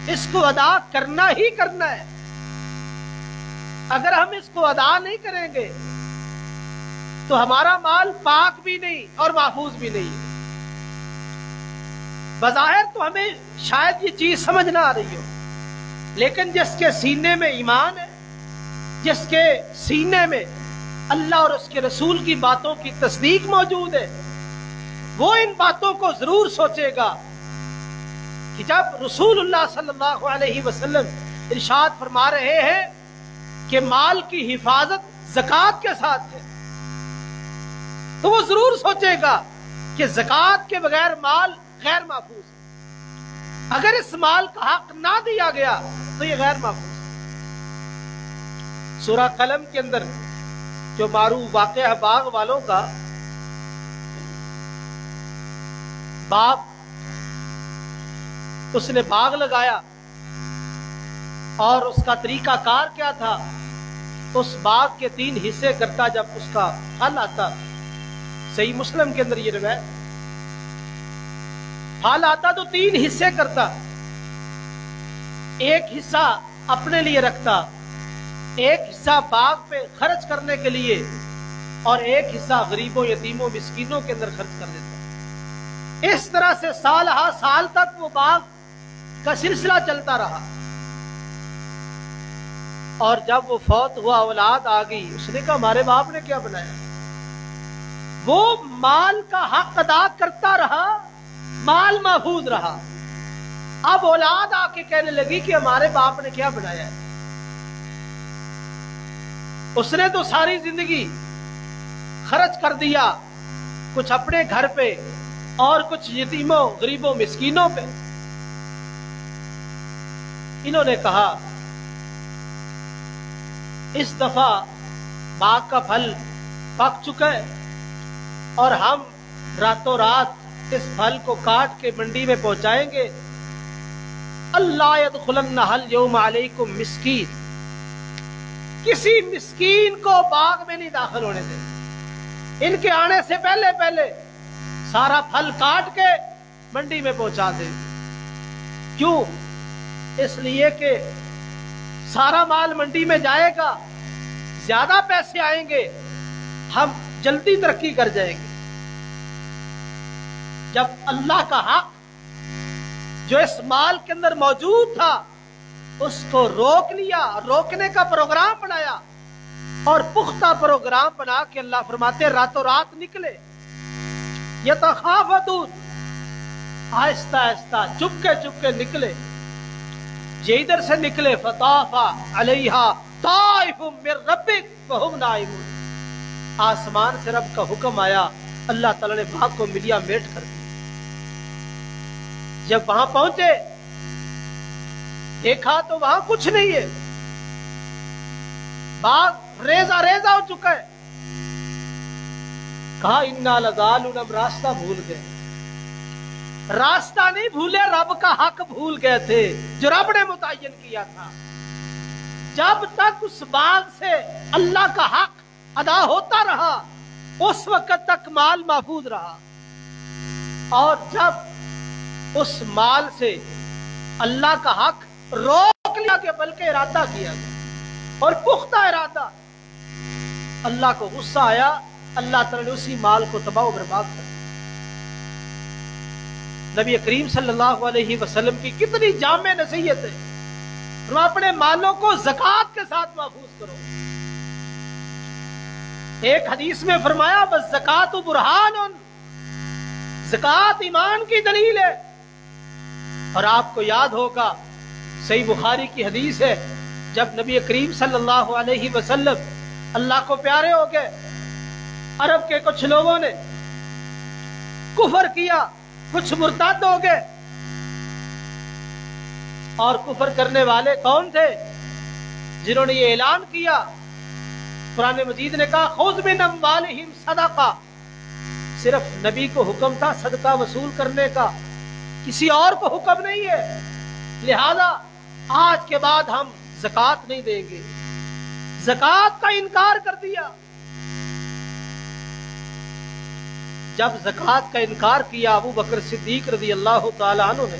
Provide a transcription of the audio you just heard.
اس کو ادا کرنا ہی کرنا ہے. اگر ہم اس کو ادا نہیں کریں گے تو ہمارا مال پاک بھی نہیں اور محفوظ بھی نہیں ہے. بظاہر تو ہمیں شاید یہ چیز سمجھ نہ آ رہی ہو، لیکن جس کے سینے میں ایمان ہے، جس کے سینے میں اللہ اور اس کے رسول کی باتوں کی تصدیق موجود ہے، وہ ان باتوں کو ضرور سوچے گا کہ جب رسول اللہ صلی اللہ علیہ وسلم ارشاد فرما رہے ہیں کہ مال کی حفاظت زکوٰۃ کے ساتھ ہے، تو وہ ضرور سوچے گا کہ زکوٰۃ کے بغیر مال غیر محفوظ ہے. اگر اس مال کا حق نہ دیا گیا تو یہ غیر محفوظ ہے. سورہ قلم کے اندر جو معروف واقعہ ہے باغ والوں کا، باغ، اس نے باغ لگایا اور اس کا طریقہ کار کیا تھا، اس باغ کے 3 حصے کرتا جب اس کا پھل آتا. صحیح مسلم کے اندر یہ روایت، پھل آتا تو 3 حصے کرتا، ایک حصہ اپنے لیے رکھتا، ایک حصہ باغ پہ خرچ کرنے کے لیے، اور ایک حصہ غریبوں، یتیموں، مسکینوں کے اندر خرچ کر دیتا. اس طرح سے سال ہا سال تک وہ باغ کا سلسلہ چلتا رہا. اور جب وہ فوت ہوا، اولاد آ گئی، اس نے کہا ہمارے باپ نے کیا بنایا؟ وہ مال کا حق ادا کرتا رہا، مال محفوظ رہا. اب اولاد آ کے کہنے لگی کہ ہمارے باپ نے کیا بنایا ہے؟ اس نے تو ساری زندگی خرچ کر دیا، کچھ اپنے گھر پہ اور کچھ یتیموں، غریبوں، مسکینوں پہ. انہوں نے کہا اس دفعہ باغ کا پھل پک چکا ہے اور ہم راتوں رات اس پھل کو کاٹ کے منڈی میں پہنچائیں گے. اللہ يدخلنها اليوم علیکم مسکین، کسی مسکین کو باغ میں نہیں داخل ہونے دیں. ان کے آنے سے پہلے پہلے سارا پھل کاٹ کے منڈی میں پہنچا دیں. کیوں؟ اس لیے کہ سارا مال منڈی میں جائے گا، زیادہ پیسے آئیں گے، ہم جلدی ترقی کر جائیں گے. جب اللہ کا حق جو اس مال کے اندر موجود تھا اس کو روک لیا، روکنے کا پروگرام بنایا، اور پختہ پروگرام بنا کے اللہ فرماتے راتوں رات نکلے. یتخافتون، آہستہ آہستہ چپکے چپکے نکلے. یہ ادھر سے نکلے، فطاف علیہا طائف من ربک وہم نائمون، آسمان سے رب کا حکم آیا، اللہ تعالیٰ نے باغ کو ملیا میٹ کر دیا. جب وہاں پہنچے دیکھا تو وہاں کچھ نہیں ہے، باغ ریزہ ریزہ ہو چکا ہے. کہا انا لضالون، اب راستہ بھول گئے. راستہ نہیں بھولے، رب کا حق بھول گئے تھے جو رب نے متعین کیا تھا. جب تک اس باغ سے اللہ کا حق ادا ہوتا رہا اس وقت تک مال محفوظ رہا، اور جب اس مال سے اللہ کا حق روک لیا کہ بلکہ ارادہ کیا گیا اور پختہ ارادہ، اللہ کو غصہ آیا، اللہ تعالیٰ نے اسی مال کو تباہ و برباد کر دیا. نبی کریم صلی اللہ علیہ وسلم کی کتنی جامع نصیحت ہے، تم اپنے مالوں کو زکوٰۃ کے ساتھ محفوظ کرو. ایک حدیث میں فرمایا والزکوٰۃ برہان، زکوٰۃ ایمان کی دلیل ہے. اور آپ کو یاد ہوگا صحیح بخاری کی حدیث ہے، جب نبی کریم صلی اللہ علیہ وسلم اللہ کو پیارے ہو گئے، عرب کے کچھ لوگوں نے کفر کیا، کچھ مرتد ہو گئے. اور کفر کرنے والے کون تھے؟ جنہوں نے یہ اعلان کیا، قرآن مجید نے کہا خذ من اموالہم صدقہ، صرف نبی کو حکم تھا صدقہ وصول کرنے کا، کسی اور کو حکم نہیں ہے. لہذا آج کے بعد ہم زکوٰۃ نہیں دیں گے. زکوٰۃ کا انکار کر دیا. جب زکوٰۃ کا انکار کیا ابو بکر صدیق رضی اللہ تعالی عنہ نے،